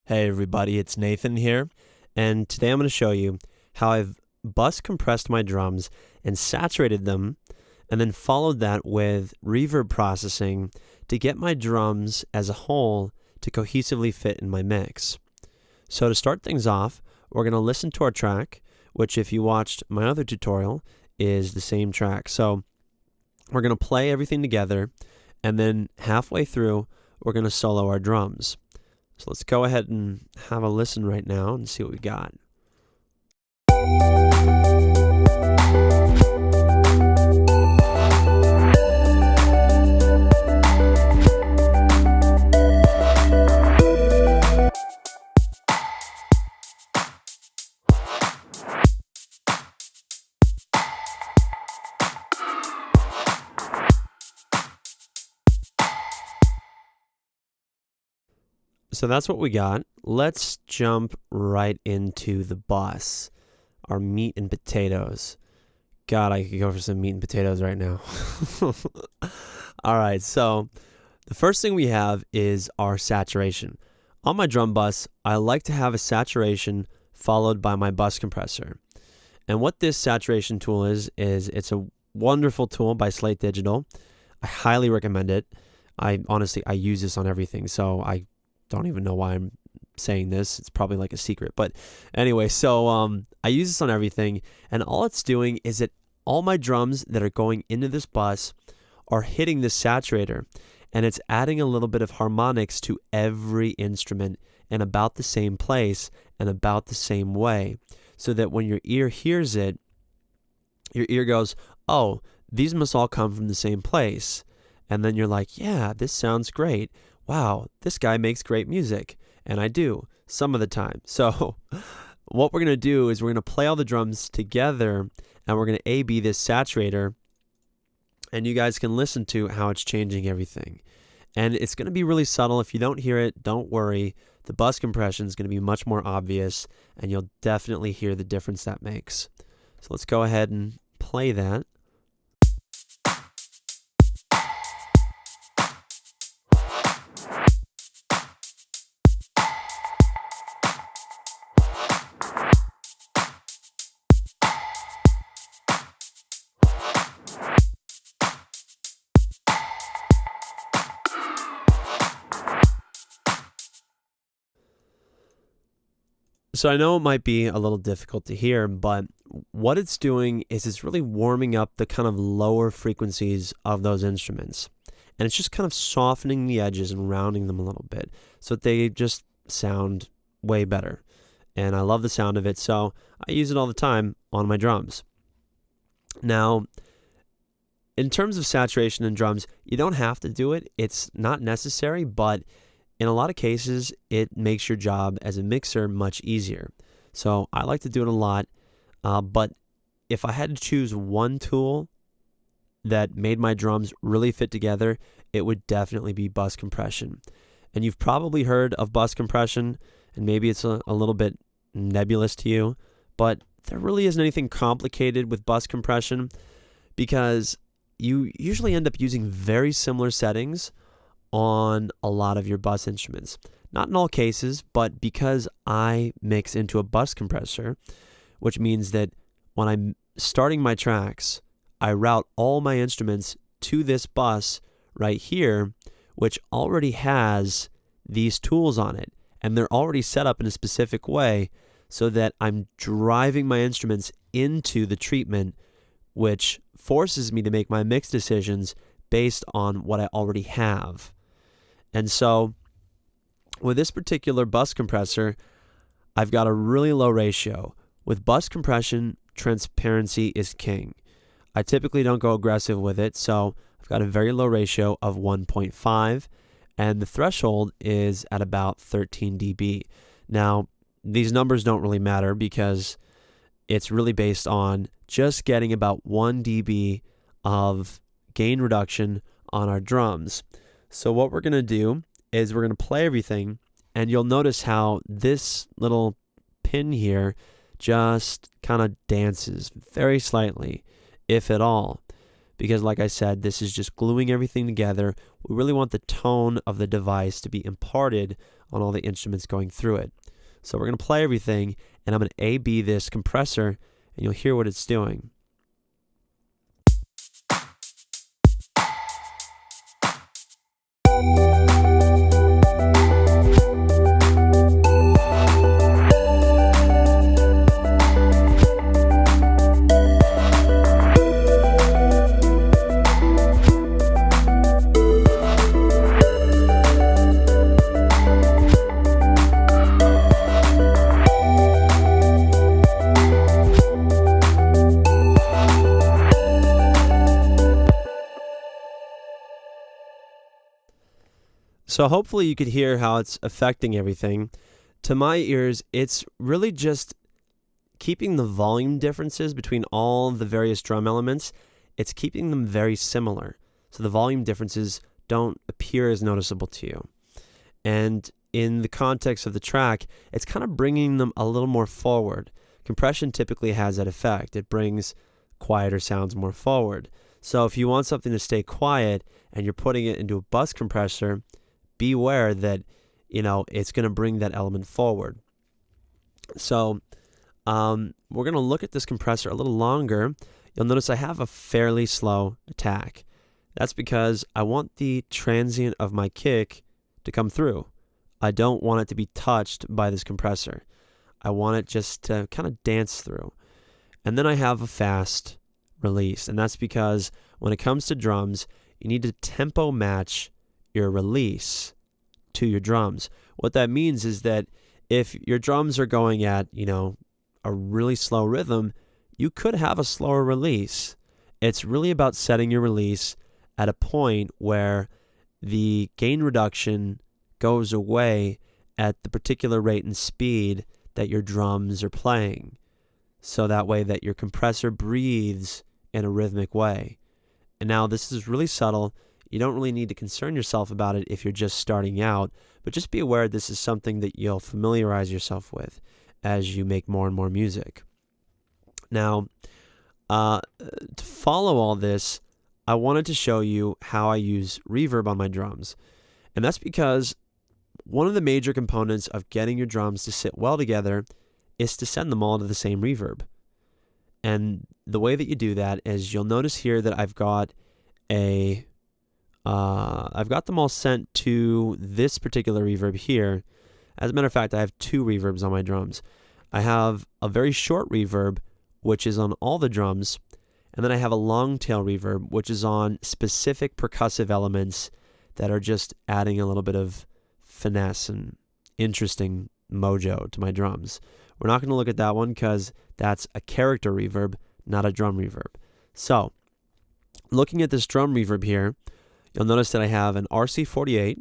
Hey everybody, it's Nathan here, and today I'm going to show you how I've bus compressed my drums and saturated them, and then followed that with reverb processing to get my drums as a whole to cohesively fit in my mix. So to start things off, we're going to listen to our track, which if you watched my other tutorial is the same track. So we're going to play everything together, and then halfway through, we're going to solo our drums. So let's go ahead and have a listen right now and see what we got. So that's what we got. Let's jump right into the bus, our meat and potatoes. God, I could go for some meat and potatoes right now. All right, so the first thing we have is our saturation. On my drum bus, I like to have a saturation followed by my bus compressor. And what this saturation tool is it's a wonderful tool by Slate Digital. I highly recommend it. I use this on everything, so I don't even know why I'm saying this. It's probably like a secret. But anyway, so I use this on everything, and all it's doing is that all my drums that are going into this bus are hitting the saturator, and it's adding a little bit of harmonics to every instrument in about the same place and about the same way, so that when your ear hears it, your ear goes, oh, these must all come from the same place. And then you're like, yeah, this sounds great. Wow, this guy makes great music. And I do, some of the time. So what we're going to do is we're going to play all the drums together, and we're going to A-B this saturator, and you guys can listen to how it's changing everything. And it's going to be really subtle. If you don't hear it, don't worry. The bus compression is going to be much more obvious, and you'll definitely hear the difference that makes. So let's go ahead and play that. So I know it might be a little difficult to hear, but what it's doing is it's really warming up the kind of lower frequencies of those instruments. And it's just kind of softening the edges and rounding them a little bit so that they just sound way better. And I love the sound of it, so I use it all the time on my drums. Now, in terms of saturation in drums, you don't have to do it. It's not necessary, but in a lot of cases, it makes your job as a mixer much easier. So I like to do it a lot, but if I had to choose one tool that made my drums really fit together, it would definitely be bus compression. And you've probably heard of bus compression, and maybe it's a little bit nebulous to you, but there really isn't anything complicated with bus compression because you usually end up using very similar settings on a lot of your bus instruments. Not in all cases, but because I mix into a bus compressor, which means that when I'm starting my tracks, I route all my instruments to this bus right here, which already has these tools on it, and they're already set up in a specific way so that I'm driving my instruments into the treatment, which forces me to make my mix decisions based on what I already have. And so with this particular bus compressor, I've got a really low ratio. With bus compression, transparency is king. I typically don't go aggressive with it, so I've got a very low ratio of 1.5, and the threshold is at about 13 dB. Now, these numbers don't really matter because it's really based on just getting about 1 dB of gain reduction on our drums. So what we're going to do is we're going to play everything, and you'll notice how this little pin here just kind of dances very slightly, if at all, because like I said, this is just gluing everything together. We really want the tone of the device to be imparted on all the instruments going through it. So we're going to play everything, and I'm going to A-B this compressor, and you'll hear what it's doing. So hopefully you could hear how it's affecting everything. To my ears, it's really just keeping the volume differences between all the various drum elements. It's keeping them very similar, so the volume differences don't appear as noticeable to you. And in the context of the track, it's kind of bringing them a little more forward. Compression typically has that effect. It brings quieter sounds more forward. So if you want something to stay quiet and you're putting it into a bus compressor, beware that, it's going to bring that element forward. So we're going to look at this compressor a little longer. You'll notice I have a fairly slow attack. That's because I want the transient of my kick to come through. I don't want it to be touched by this compressor. I want it just to kind of dance through. And then I have a fast release, and that's because when it comes to drums, you need to tempo match your release to your drums. What that means is that if your drums are going at, a really slow rhythm, you could have a slower release. It's really about setting your release at a point where the gain reduction goes away at the particular rate and speed that your drums are playing. So that way that your compressor breathes in a rhythmic way. And now this is really subtle. You don't really need to concern yourself about it if you're just starting out, but just be aware this is something that you'll familiarize yourself with as you make more and more music. Now, to follow all this, I wanted to show you how I use reverb on my drums. And that's because one of the major components of getting your drums to sit well together is to send them all to the same reverb. And the way that you do that is you'll notice here that I've got them all sent to this particular reverb here. As a matter of fact, I have two reverbs on my drums. I have a very short reverb, which is on all the drums, and then I have a long tail reverb, which is on specific percussive elements that are just adding a little bit of finesse and interesting mojo to my drums. We're not going to look at that one because that's a character reverb, not a drum reverb. So, looking at this drum reverb here, you'll notice that I have an RC48,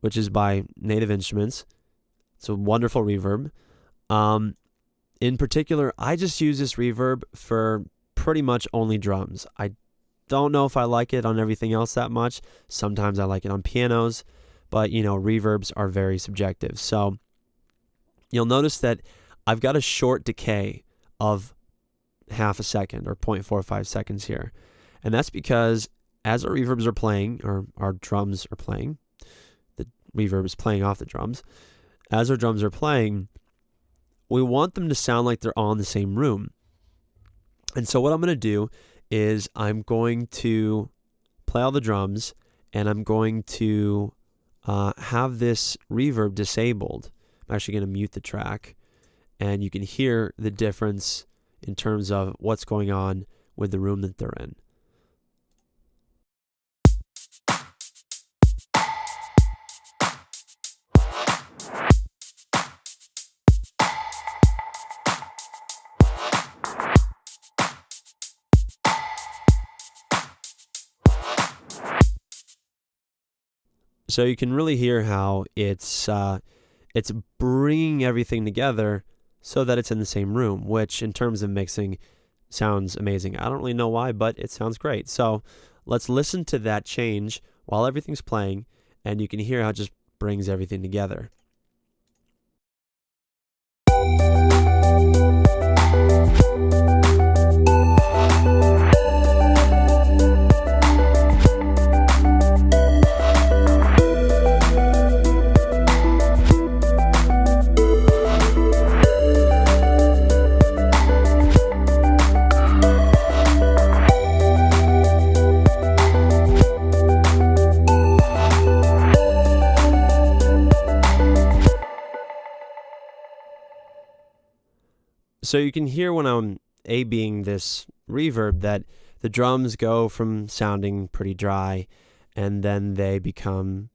which is by Native Instruments. It's a wonderful reverb. In particular, I just use this reverb for pretty much only drums. I don't know if I like it on everything else that much. Sometimes I like it on pianos, but reverbs are very subjective. So you'll notice that I've got a short decay of half a second or 0.45 seconds here. And that's because as our reverbs are playing, or our drums are playing, the reverb is playing off the drums. As our drums are playing, we want them to sound like they're all in the same room. And so what I'm going to do is I'm going to play all the drums, and I'm going to have this reverb disabled. I'm actually going to mute the track, and you can hear the difference in terms of what's going on with the room that they're in. So you can really hear how it's bringing everything together so that it's in the same room, which in terms of mixing sounds amazing. I don't really know why, but it sounds great. So let's listen to that change while everything's playing, and you can hear how it just brings everything together. So you can hear when I'm A-Bing this reverb that the drums go from sounding pretty dry and then they become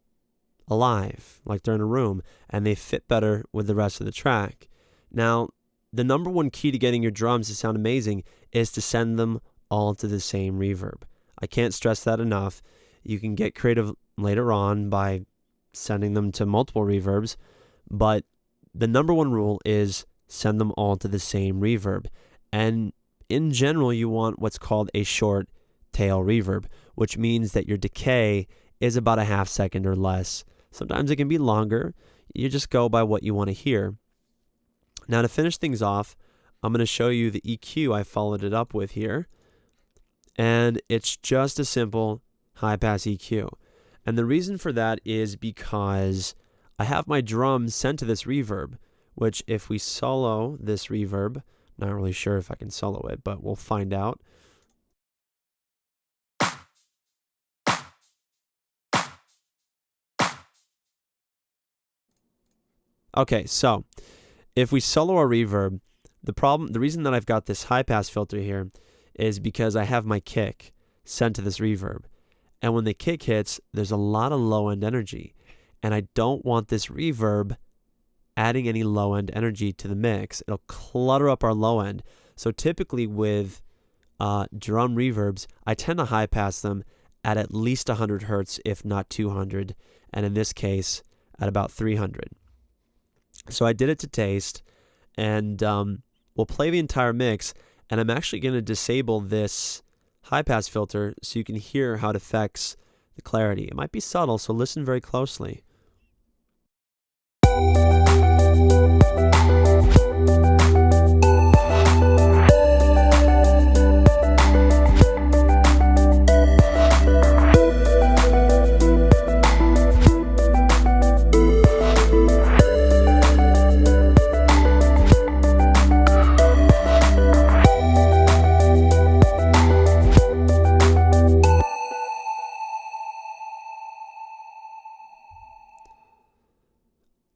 alive, like they're in a room, and they fit better with the rest of the track. Now, the number one key to getting your drums to sound amazing is to send them all to the same reverb. I can't stress that enough. You can get creative later on by sending them to multiple reverbs, but the number one rule is send them all to the same reverb. And in general, you want what's called a short tail reverb, which means that your decay is about a half second or less. Sometimes it can be longer. You just go by what you want to hear. Now, to finish things off, I'm going to show you the EQ I followed it up with here. And it's just a simple high-pass EQ. And the reason for that is because I have my drums sent to this reverb, which if we solo this reverb, not really sure if I can solo it, but we'll find out. Okay, so if we solo our reverb, the reason that I've got this high pass filter here is because I have my kick sent to this reverb. And when the kick hits, there's a lot of low end energy. And I don't want this reverb adding any low end energy to the mix. It'll clutter up our low end. So typically with drum reverbs, I tend to high pass them at least 100 hertz, if not 200. And in this case, at about 300. So I did it to taste, and we'll play the entire mix, and I'm actually going to disable this high-pass filter so you can hear how it affects the clarity. It might be subtle, so listen very closely.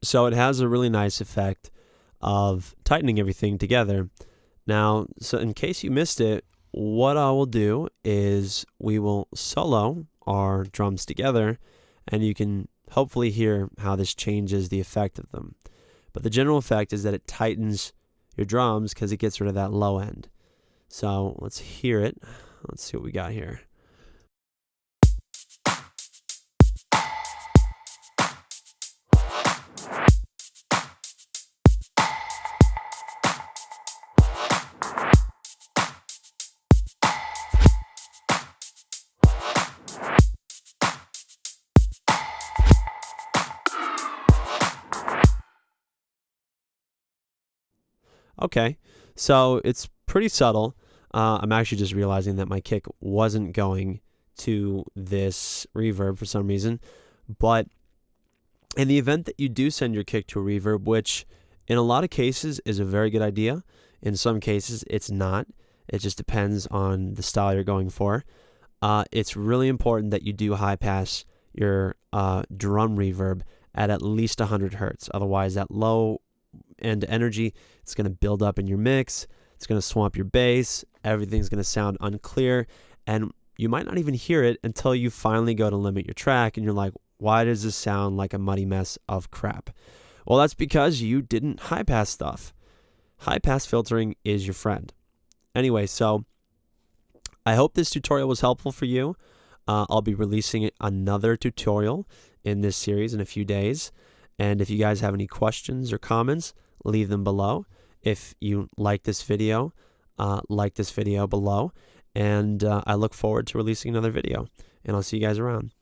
So it has a really nice effect of tightening everything together. Now, so in case you missed it, what I will do is we will solo our drums together, and you can hopefully hear how this changes the effect of them. But the general effect is that it tightens your drums because it gets rid of that low end. So let's hear it. Let's see what we got here. Okay, so it's pretty subtle. I'm actually just realizing that my kick wasn't going to this reverb for some reason. But in the event that you do send your kick to a reverb, which in a lot of cases is a very good idea, in some cases it's not. It just depends on the style you're going for. It's really important that you do high pass your drum reverb at least 100 hertz. Otherwise, that low end energy, it's going to build up in your mix. It's going to swamp your bass. Everything's going to sound unclear, and you might not even hear it until you finally go to limit your track and you're like, why does this sound like a muddy mess of crap? Well, that's because you didn't high pass stuff. High pass filtering is your friend. Anyway, so I hope this tutorial was helpful for you. I'll be releasing another tutorial in this series in a few days. And if you guys have any questions or comments, leave them below. If you like this video below. And I look forward to releasing another video. And I'll see you guys around.